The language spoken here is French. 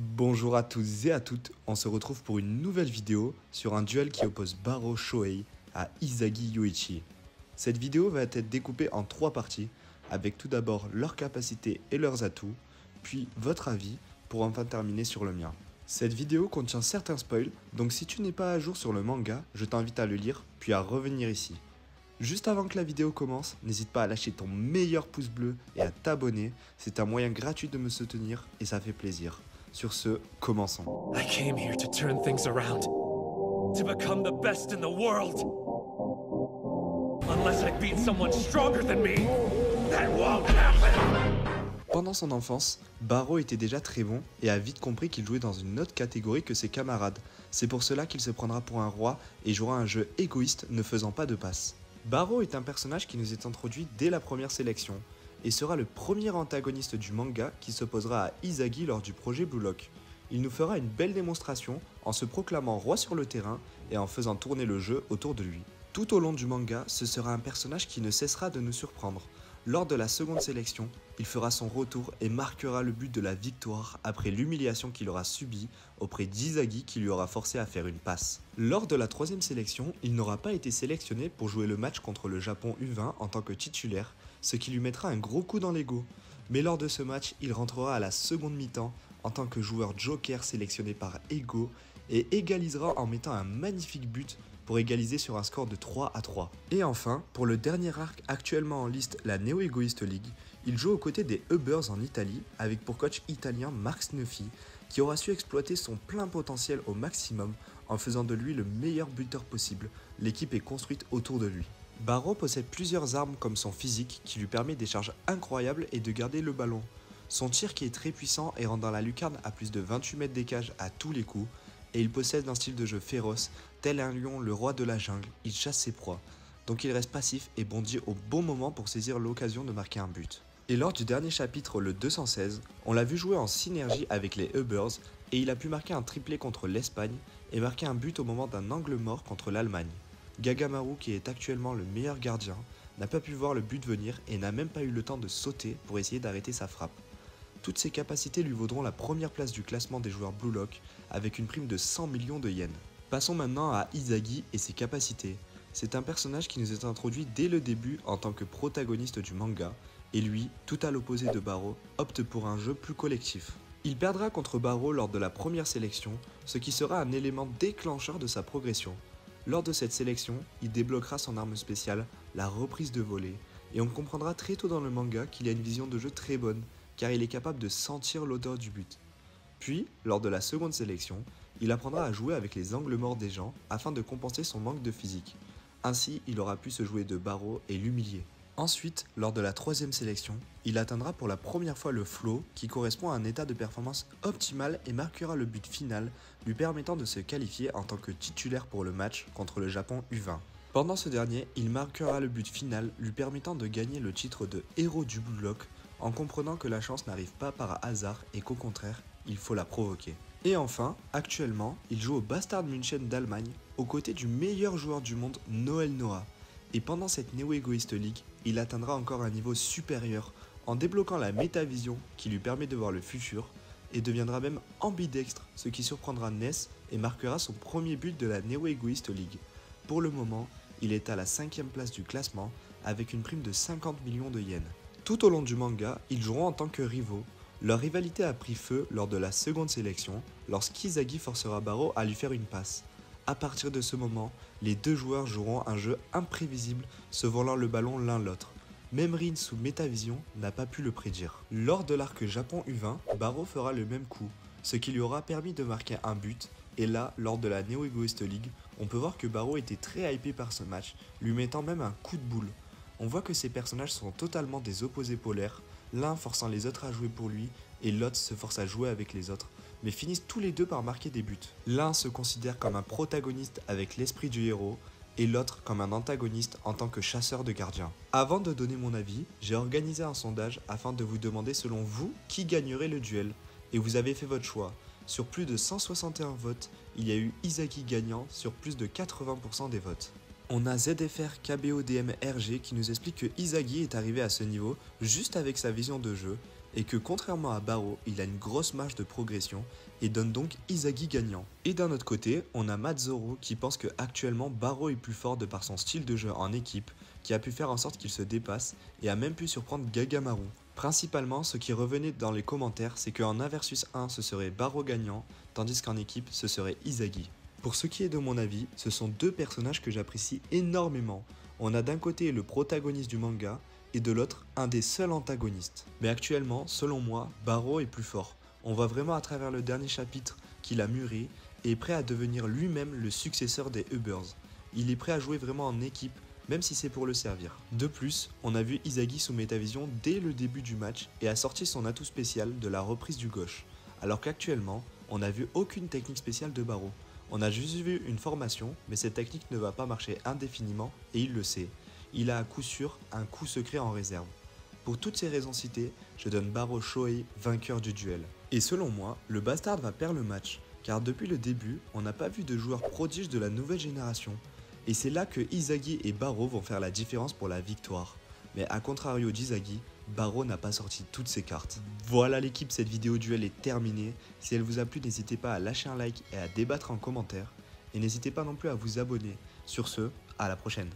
Bonjour à tous et à toutes, on se retrouve pour une nouvelle vidéo sur un duel qui oppose Baro Shohei à Isagi Yoichi. Cette vidéo va être découpée en 3 parties, avec tout d'abord leurs capacités et leurs atouts, puis votre avis, pour enfin terminer sur le mien. Cette vidéo contient certains spoils, donc si tu n'es pas à jour sur le manga, je t'invite à le lire, puis à revenir ici. Juste avant que la vidéo commence, n'hésite pas à lâcher ton meilleur pouce bleu et à t'abonner, c'est un moyen gratuit de me soutenir et ça fait plaisir. Sur ce, commençons. I came here to turn things around, to become the best in the world. Unless I beat someone stronger than me, that won't happen! Pendant son enfance, Baro était déjà très bon et a vite compris qu'il jouait dans une autre catégorie que ses camarades. C'est pour cela qu'il se prendra pour un roi et jouera un jeu égoïste ne faisant pas de passes. Baro est un personnage qui nous est introduit dès la première sélection et sera le premier antagoniste du manga qui s'opposera à Isagi lors du projet Blue Lock. Il nous fera une belle démonstration en se proclamant roi sur le terrain et en faisant tourner le jeu autour de lui. Tout au long du manga, ce sera un personnage qui ne cessera de nous surprendre. Lors de la seconde sélection, il fera son retour et marquera le but de la victoire après l'humiliation qu'il aura subie auprès d'Isagi qui lui aura forcé à faire une passe. Lors de la troisième sélection, il n'aura pas été sélectionné pour jouer le match contre le Japon U20 en tant que titulaire, ce qui lui mettra un gros coup dans l'ego. Mais lors de ce match, il rentrera à la seconde mi-temps en tant que joueur joker sélectionné par Ego et égalisera en mettant un magnifique but pour égaliser sur un score de 3-3. Et enfin, pour le dernier arc actuellement en liste, la Neo Egoist League, il joue aux côtés des Ubbers en Italie avec pour coach italien Mark Snuffy qui aura su exploiter son plein potentiel au maximum en faisant de lui le meilleur buteur possible. L'équipe est construite autour de lui. Baro possède plusieurs armes comme son physique qui lui permet des charges incroyables et de garder le ballon. Son tir qui est très puissant et rendant la lucarne à plus de 28 mètres des cages à tous les coups. Et il possède un style de jeu féroce, tel un lion le roi de la jungle, il chasse ses proies. Donc il reste passif et bondit au bon moment pour saisir l'occasion de marquer un but. Et lors du dernier chapitre, le 216, on l'a vu jouer en synergie avec les Ubbers et il a pu marquer un triplé contre l'Espagne et marquer un but au moment d'un angle mort contre l'Allemagne. Gagamaru, qui est actuellement le meilleur gardien, n'a pas pu voir le but venir et n'a même pas eu le temps de sauter pour essayer d'arrêter sa frappe. Toutes ces capacités lui vaudront la première place du classement des joueurs Blue Lock avec une prime de 100 millions de yens. Passons maintenant à Isagi et ses capacités. C'est un personnage qui nous est introduit dès le début en tant que protagoniste du manga, et lui, tout à l'opposé de Baro, opte pour un jeu plus collectif. Il perdra contre Baro lors de la première sélection, ce qui sera un élément déclencheur de sa progression. Lors de cette sélection, il débloquera son arme spéciale, la reprise de volée, et on comprendra très tôt dans le manga qu'il a une vision de jeu très bonne, car il est capable de sentir l'odeur du but. Puis, lors de la seconde sélection, il apprendra à jouer avec les angles morts des gens afin de compenser son manque de physique. Ainsi, il aura pu se jouer de Baro et l'humilier. Ensuite, lors de la troisième sélection, il atteindra pour la première fois le flow qui correspond à un état de performance optimal et marquera le but final, lui permettant de se qualifier en tant que titulaire pour le match contre le Japon U20. Pendant ce dernier, il marquera le but final, lui permettant de gagner le titre de héros du Blue Lock en comprenant que la chance n'arrive pas par hasard et qu'au contraire, il faut la provoquer. Et enfin, actuellement, il joue au Bastard München d'Allemagne, aux côtés du meilleur joueur du monde, Noël Noah. Et pendant cette Neo Egoist League, il atteindra encore un niveau supérieur en débloquant la métavision qui lui permet de voir le futur et deviendra même ambidextre, ce qui surprendra Ness et marquera son premier but de la Neo Egoist League. Pour le moment, il est à la 5e place du classement avec une prime de 50 millions de yens. Tout au long du manga, ils joueront en tant que rivaux. Leur rivalité a pris feu lors de la seconde sélection, lorsqu'Isagi forcera Baro à lui faire une passe. À partir de ce moment, les deux joueurs joueront un jeu imprévisible, se volant le ballon l'un l'autre. Même Rin sous Métavision n'a pas pu le prédire. Lors de l'arc Japon U20, Baro fera le même coup, ce qui lui aura permis de marquer un but, et là, lors de la Neo Egoist League, on peut voir que Baro était très hypé par ce match, lui mettant même un coup de boule. On voit que ces personnages sont totalement des opposés polaires, l'un forçant les autres à jouer pour lui et l'autre se force à jouer avec les autres, mais finissent tous les deux par marquer des buts. L'un se considère comme un protagoniste avec l'esprit du héros et l'autre comme un antagoniste en tant que chasseur de gardiens. Avant de donner mon avis, j'ai organisé un sondage afin de vous demander selon vous qui gagnerait le duel, et vous avez fait votre choix. Sur plus de 161 votes, il y a eu Isagi gagnant sur plus de 80% des votes. On a ZFR KBODMRG qui nous explique que Isagi est arrivé à ce niveau juste avec sa vision de jeu et que contrairement à Baro, il a une grosse marge de progression et donne donc Izagi gagnant. Et d'un autre côté, on a Mazzoro qui pense que actuellement Baro est plus fort de par son style de jeu en équipe, qui a pu faire en sorte qu'il se dépasse et a même pu surprendre Gagamaru. Principalement, ce qui revenait dans les commentaires, c'est qu'en 1 vs 1 ce serait Baro gagnant, tandis qu'en équipe ce serait Izagi. Pour ce qui est de mon avis, ce sont deux personnages que j'apprécie énormément. On a d'un côté le protagoniste du manga, et de l'autre un des seuls antagonistes. Mais actuellement, selon moi, Baro est plus fort. On voit vraiment à travers le dernier chapitre qu'il a mûri et est prêt à devenir lui-même le successeur des Ubbers. Il est prêt à jouer vraiment en équipe, même si c'est pour le servir. De plus, on a vu Izagi sous Métavision dès le début du match et a sorti son atout spécial de la reprise du gauche. Alors qu'actuellement, on n'a vu aucune technique spéciale de Baro. On a juste vu une formation, mais cette technique ne va pas marcher indéfiniment et il le sait. Il a à coup sûr un coup secret en réserve. Pour toutes ces raisons citées, je donne Baro Shohei vainqueur du duel. Et selon moi, le Bastard va perdre le match, car depuis le début, on n'a pas vu de joueurs prodiges de la nouvelle génération. Et c'est là que Izagi et Baro vont faire la différence pour la victoire. Mais à contrario d'Izagi, Baro n'a pas sorti toutes ses cartes. Voilà l'équipe, cette vidéo duel est terminée. Si elle vous a plu, n'hésitez pas à lâcher un like et à débattre en commentaire. Et n'hésitez pas non plus à vous abonner. Sur ce, à la prochaine.